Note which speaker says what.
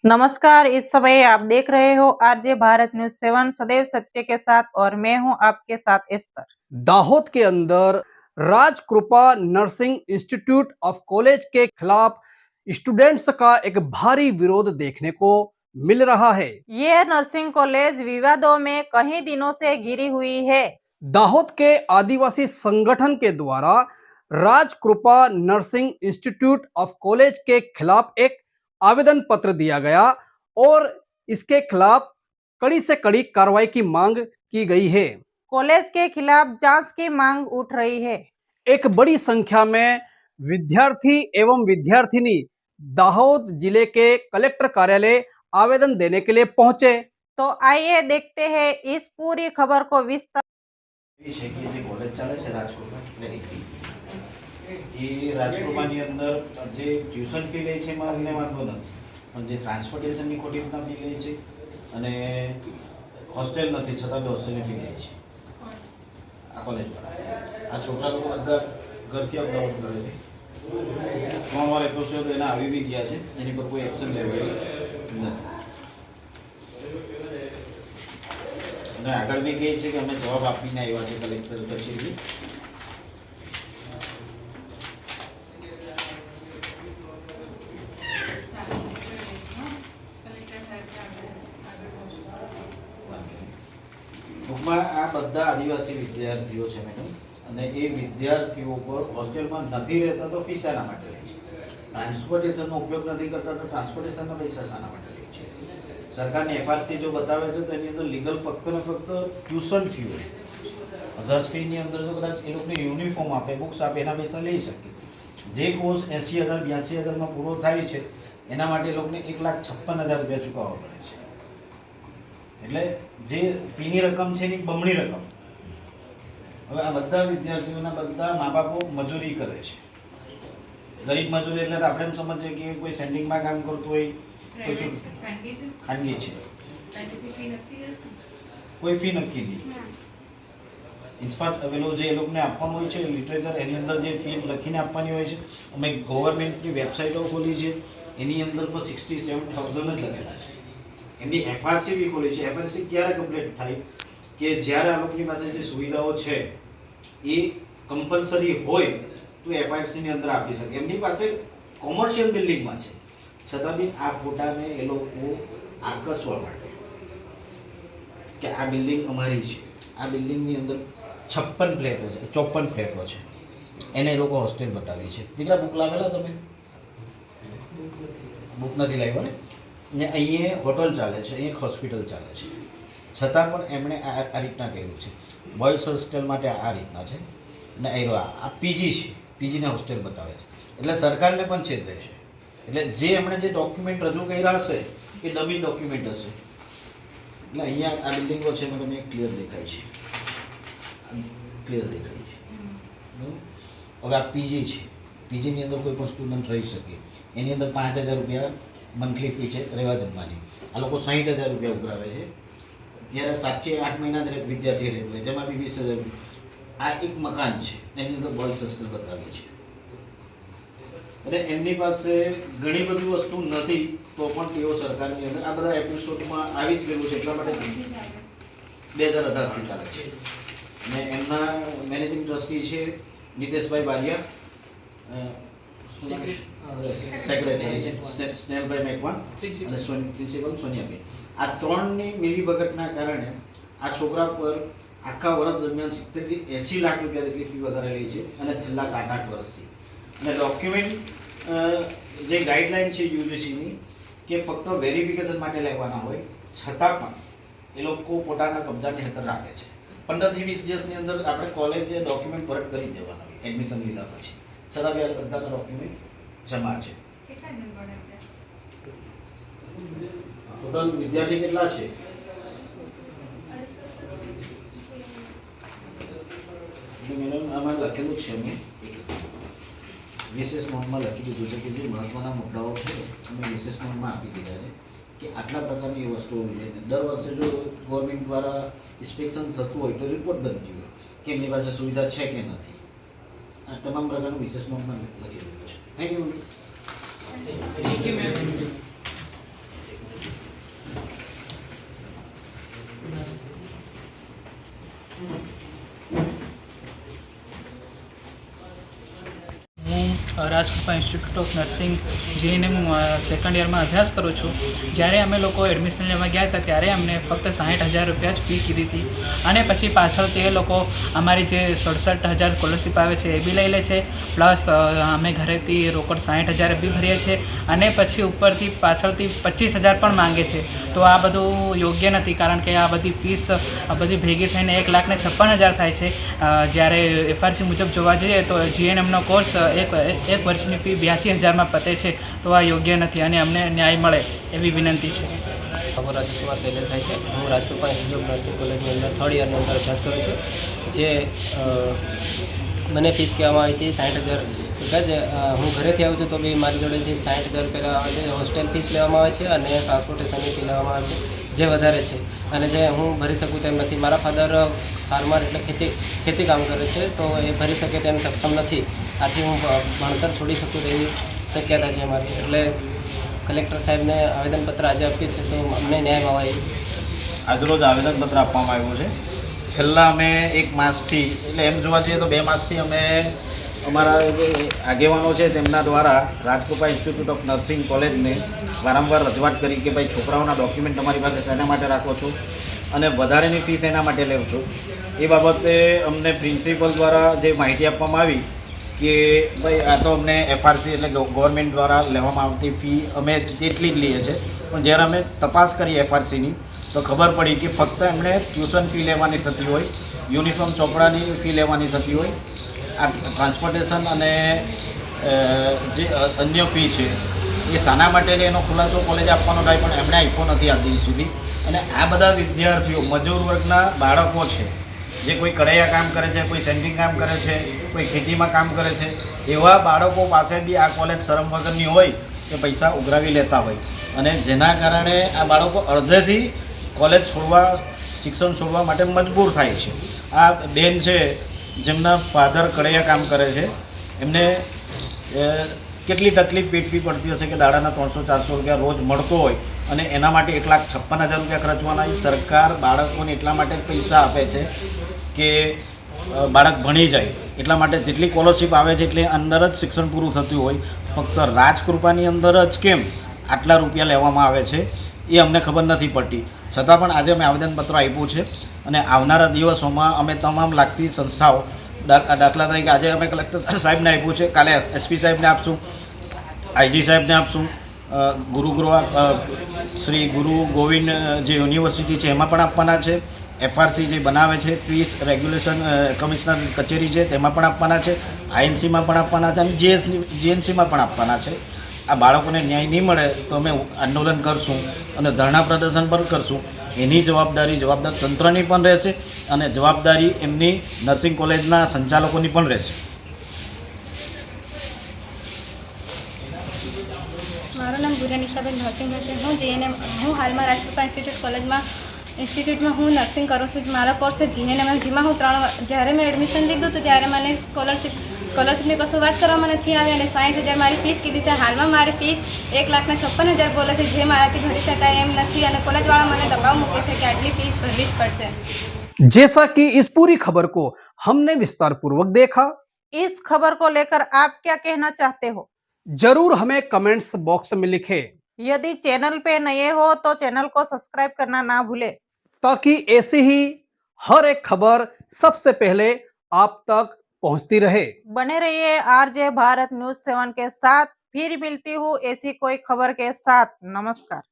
Speaker 1: नमस्कार। इस समय आप देख रहे हो आरजे भारत न्यूज 7 सदैव सत्य के साथ और मैं हूं आपके साथ एस्तर।
Speaker 2: दाहोद के अंदर राजकृपा नर्सिंग इंस्टीट्यूट ऑफ कॉलेज के खिलाफ स्टूडेंट्स का एक भारी विरोध देखने को मिल रहा है।
Speaker 1: यह नर्सिंग कॉलेज विवादों में कई दिनों से घिरी हुई है।
Speaker 2: दाहोद के आदिवासी संगठन के द्वारा राजकृपा नर्सिंग इंस्टीट्यूट ऑफ कॉलेज के खिलाफ एक आवेदन पत्र दिया गया और इसके खिलाफ कड़ी से कड़ी कार्रवाई की मांग की गई है।
Speaker 1: कॉलेज के खिलाफ जांच की मांग उठ रही है।
Speaker 2: एक बड़ी संख्या में विद्यार्थी एवं विद्यार्थिनी दाहोद जिले के कलेक्टर कार्यालय आवेदन देने के लिए पहुंचे।
Speaker 1: तो आइए देखते हैं इस पूरी खबर को विस्तार।
Speaker 3: રાજકોટની અંદર જે ટ્યુશન ફી લે છે એમાં મને વાંધો નથી, પણ જે ટ્રાન્સપોર્ટેશનની ખોટી રીતના ફી લે છે અને હોસ્ટેલ નથી છતાં બી હોસ્ટેલની ફી લે છે આ કોલેજવાળા. આ છોકરા લોકો બધા ઘરથી અપડાઉન કરે છે. 3 વાર એપિસોડ એના આવી બી ગયા છે, એની પર કોઈ એક્શન લેવાય નથી. અને આગળ બી કહે છે કે અમે જવાબ આપીને આવ્યા છે કલેક્ટર કચેરી. ટૂંકમાં આ બધા આદિવાસી વિદ્યાર્થીઓ છે મેડમ, અને એ વિદ્યાર્થીઓ પર હોસ્ટેલમાં નથી રહેતા તો ફી શાના માટે લે છે? ટ્રાન્સપોર્ટેશનનો ઉપયોગ નથી કરતા તો ટ્રાન્સપોર્ટેશનના પૈસા શાના માટે લે છે? સરકારની એફઆરસી જો બતાવે છે તો એની અંદર લીગલ ફક્ત ને ફક્ત ટ્યુશન ફી હોય. અધર્સ ફીની અંદર જો કદાચ એ લોકોને યુનિફોર્મ આપે, બુક્સ આપે, એના પૈસા લઈ શકે. જે કોર્સ 80,000 82,000માં પૂરો થાય છે એના માટે એ લોકોને 1,56,000 રૂપિયા ચૂકવવા પડે છે. એટલે જે ફીની રકમ છે એની બમણી રકમ. હવે આ બધા વિદ્યાર્થીઓના બધા મા બાપો મજૂરી કરે છે. ગરીબ મજૂરી એટલે આપણે એમ સમજીએ કે કોઈ સેન્ડિંગમાં કામ કરતું હોય, કોઈ ખાનગી છે, કોઈ ફી નક્કી નહીં. ઇન્સ્પાયર પેલો જે એ લોકોને આપવાનું હોય છે લિટરેચર, એની અંદર જે ફી લખીને આપવાની હોય છે. અમે ગવર્મેન્ટની વેબસાઇટો ખોલી છે, એની અંદર પણ 67,000 જ લખેલા છે. એમની એફઆરસી બી ખોલી છે. એફઆરસી ક્યારે કમ્પ્લીટ થાય કે જ્યારે આ લોકોની પાસે જે સુવિધાઓ છે એ કમ્પલસરી હોય તો એફઆરસીની અંદર આપી શકે. એમની પાસે કોમર્શિયલ બિલ્ડિંગમાં છે છતાં બી આ ફોટાને એ લોકો આકર્ષવા માટે કે આ બિલ્ડિંગ અમારી છે, આ બિલ્ડિંગની અંદર 56 ફ્લેટો છે, 54 ફ્લેટો છે, એને એ લોકો હોસ્ટેલ બતાવી છે. દીકરા બુક લાવેલા તમે? બુક નથી લાવ્યા ને? અહીંયા હોટલ ચાલે છે, અહીંયા હોસ્પિટલ ચાલે છે, છતાં પણ એમણે આ રીતના કર્યું છે. બોયઝ હોસ્ટેલ માટે આ રીતના છે ને આ પીજી છે, પીજીને હોસ્ટેલ બતાવે છે. એટલે સરકારને પણ છેતરે છે. એટલે જે એમણે જે ડોક્યુમેન્ટ રજૂ કર્યા હશે એ ડમી ડોક્યુમેન્ટ હશે. એટલે અહીંયા આ બિલ્ડિંગો છે એમાં તમને ક્લિયર દેખાય છે, ક્લિયર દેખાય છે. હવે આ પીજી છે, પીજીની અંદર કોઈ પણ સ્ટુડન્ટ રહી શકે. એની અંદર 5,000 રૂપિયા મંથલી ફી છે રહેવા જમવાની. આ લોકો 60,000 રૂપિયા ઉઘરાવે છે. જ્યારે 7 થી 8 મહિના દરેક વિદ્યાર્થી રહેવું હોય જેમાં બી 20,000. આ એક મકાન છે, એની અંદર બોયઝ હોસ્ટેલ બતાવી છે. એટલે એમની પાસે ઘણી બધી વસ્તુ નથી તો પણ તેઓ સરકારની અંદર આ બધા એપિસોડમાં આવી જ ગયેલું છે. એટલા માટે 2018થી ચાલે છે. અને એમના મેનેજિંગ ટ્રસ્ટી છે નીતેશભાઈ બારિયા, સેક્રેટરી છે સ્નેહલભાઈ મેકવાન અને પ્રિન્સિપલ સોનિયાબેન. આ ત્રણની મિલીભગતના કારણે આ છોકરા પર આખા વર્ષ દરમિયાન 70 થી 80 લાખ રૂપિયા જેટલી ફી વધારે લી છે અને છેલ્લા 7-8 વર્ષથી. અને ડોક્યુમેન્ટ જે ગાઈડલાઈન છે યુજીસીની કે ફક્ત વેરિફિકેશન માટે લેવાના હોય છતાં પણ એ લોકો પોતાના કબજાની હેઠળ રાખે છે. 15 થી 20 દિવસની અંદર આપણે કોલેજે ડોક્યુમેન્ટ પરત કરી દેવાના હોય એડમિશન લીધા પછી, છતાં બી આ બધાના ડોક્યુમેન્ટ જમા છે. ટોટલ વિદ્યાર્થી કેટલા છે? મેડમ આમાં લખેલું છે, અમે વિશેષ નોંધમાં લખી દીધું છે કે જે મહત્વના મુદ્દાઓ છે અમે વિશેષ નોંધમાં આપી દીધા છે કે આટલા પ્રકારની વસ્તુઓ છે. દર વર્ષે જો ગવર્મેન્ટ દ્વારા ઇન્સ્પેક્શન થતું હોય તો રિપોર્ટ બનતી હોય કે એમની પાસે સુવિધા છે કે નથી. આ તમામ પ્રકારનું વિશેષ નોંધમાં લખી દીધું છે. Thank you.
Speaker 4: Rajkrupa institute of nursing GNM second યરમાં અભ્યાસ કરું છું. જ્યારે અમે લોકો એડમિશન લેવા ગયા હતા ત્યારે અમને ફક્ત 60,000 રૂપિયા જ ફી કીધી હતી અને પછી પાછળથી એ લોકો અમારી જે 67,000 સ્કોલરશીપ આવે છે એ બી લઈ લે છે, પ્લસ અમે ઘરેથી રોકડ 60,000 બી ભરીએ છીએ અને પછી ઉપરથી પાછળથી 25,000 પણ માંગે છે. તો આ બધું યોગ્ય નથી, કારણ કે આ બધી ફીસ બધી ભેગી થઈને 1,56,000 થાય છે. જ્યારે એફઆરસી મુજબ જોવા જઈએ તો જીએનએમનો કોર્સ એક વર્ષની ફી 82,000માં પતે છે. તો આ યોગ્ય નથી અને અમને ન્યાય મળે એવી વિનંતી છે.
Speaker 5: મારું રાજકુમાર શૈલેષ થાય છે. હું રાજકૃપા ઇન્સ્ટિટ્યૂટ ઓફ નર્સિંગ કોલેજની અંદર થર્ડ યરની અંદર અભ્યાસ કરું છું. જે મને ફીસ કહેવામાં આવી હતી 60,000 રૂપિયા જ. હું ઘરેથી આવું છું તો બી મારી જોડેથી 60,000 રૂપિયા આવે છે. હોસ્ટેલ ફીસ લેવામાં આવે છે અને ટ્રાન્સપોર્ટેશનની ફી લેવામાં આવે છે, જે વધારે છે અને જે હું ભરી શકું તેમ નથી. મારા ફાધર ફાર્મર એટલે ખેતી કામ કરે છે, તો એ ભરી શકે તેમ સક્ષમ નથી. આથી હું ભણતર છોડી શકું તેવી શક્યતા છે મારી. એટલે કલેક્ટર સાહેબને આવેદનપત્ર આજે આપ્યું છે, તો અમને ન્યાય મળે.
Speaker 3: આજરોજ આવેદનપત્ર આપવામાં આવ્યું છે. છેલ્લા અમે 1 માસથી, એટલે એમ જોવા જઈએ તો 2 માસથી અમે અમારા જે આગેવાનો છે તેમના દ્વારા રાજકૃપા ઇન્સ્ટિટ્યૂટ ઓફ નર્સિંગ કોલેજને વારંવાર રજૂઆત કરી કે ભાઈ છોકરાઓના ડોક્યુમેન્ટ તમારી પાસે શેના માટે રાખો છો અને વધારેની ફીસ એના માટે લેવ છો. એ બાબતે અમને પ્રિન્સિપલ દ્વારા જે માહિતી આપવામાં આવી કે ભાઈ આ તો અમને એફઆરસી એટલે ગવર્મેન્ટ દ્વારા લેવામાં આવતી ફી અમે તેટલી જ લઈએ છીએ. પણ જ્યારે અમે તપાસ કરી એફઆરસીની તો ખબર પડી કે ફક્ત એમણે ટ્યુશન ફી લેવાની થતી હોય, યુનિફોર્મ ચોપડાની ફી લેવાની થતી હોય, આ ટ્રાન્સપોર્ટેશન અને જે અન્ય ફી છે એ શાના માટે એનો ખુલાસો કોલેજ આપવાનો થાય, પણ એમણે આપ્યો નથી આજ દિન સુધી. અને આ બધા વિદ્યાર્થીઓ મજૂર વર્ગના બાળકો છે, જે કોઈ કઢાઈયા કામ કરે છે, કોઈ સેન્ટિંગ કામ કરે છે, કોઈ ખેતીમાં કામ કરે છે, એવા બાળકો પાસે બી આ કોલેજ શરમ વગરની હોય કે પૈસા ઉઘરાવી લેતા હોય અને જેના કારણે આ બાળકો અડધેથી કોલેજ છોડવા, શિક્ષણ છોડવા માટે મજબૂર થાય છે. આ બેન છે જેમના ફાધર કઢાઈયા કામ કરે છે, એમને કેટલી તકલીફ વેઠવી પડતી હશે કે દાડાના 300-400 રૂપિયા રોજ મળતો હોય અને એના માટે 1,56,000 રૂપિયા ખર્ચવાના. સરકાર બાળકોને એટલા માટે પૈસા આપે છે કે બાળક ભણી જાય, એટલા માટે જેટલી સ્કોલરશીપ આવે છે એટલે અંદર જ શિક્ષણ પૂરું થતું હોય. ફક્ત રાજકૃપાની અંદર જ કેમ આટલા રૂપિયા લેવામાં આવે છે એ અમને ખબર નથી પડતી. છતાં પણ આજે અમે આવેદનપત્ર આપ્યું છે અને આવનારા દિવસોમાં અમે તમામ લાગતી સંસ્થાઓ, દાખલા તરીકે આજે અમે કલેક્ટર સાહેબને આપ્યું છે, કાલે એસપી સાહેબને આપશું, આઈજી સાહેબને આપશું, શ્રી ગુરુ ગોવિંદ જે યુનિવર્સિટી છે એમાં પણ આપવાના છે, એફઆરસી જે બનાવે છે ફીસ રેગ્યુલેશન કમિશનર કચેરી છે તેમાં પણ આપવાના છે, આઈએનસીમાં પણ આપવાના છે અને જીએનસીમાં પણ આપવાના છે. આ બાળકોને ન્યાય નહીં મળે તો અમે આંદોલન કરશું અને ધરણા પ્રદર્શન પણ કરશું. એની જવાબદાર તંત્રની પણ રહેશે અને જવાબદારી એમની નર્સિંગ કોલેજના સંચાલકોની પણ રહેશે.
Speaker 6: મારું નામ ગુરા નિશાબેન નર્સિંગ છે. હું હાલમાં રાજકૃપા ઇન્સ્ટિટ્યૂટમાં હું નર્સિંગ કરું છું. મારો કોર્સ છે જીએનએમ, જેમાં હું જ્યારે મેં એડમિશન લીધું તો ત્યારે મને સ્કોલરશીપની કશું વાત કરવામાં નથી આવી અને 60,000 મારી ફીસ કીધી છે. હાલમાં મારી ફીસ 1,56,000 બોલે છે, જે મારાથી ભરી શકાય એમ નથી અને કોલેજવાળા મને દબાવ મૂકે છે કે આટલી ફીસ ભરવી જ પડશે.
Speaker 2: जैसा कि इस पूरी खबर को हमने विस्तार पूर्वक देखा,
Speaker 1: इस खबर को लेकर आप क्या कहना चाहते हो?
Speaker 2: जरूर हमें कमेंट्स बॉक्स में लिखें,
Speaker 1: यदि चैनल पे नए हो तो चैनल को सब्सक्राइब करना ना भूले,
Speaker 2: ताकि ऐसी ही हर एक खबर सबसे पहले आप तक पहुंचती रहे.
Speaker 1: बने रहिए आरजे भारत न्यूज़ 7 के साथ. फिर मिलती हूँ ऐसी कोई खबर के साथ. नमस्कार.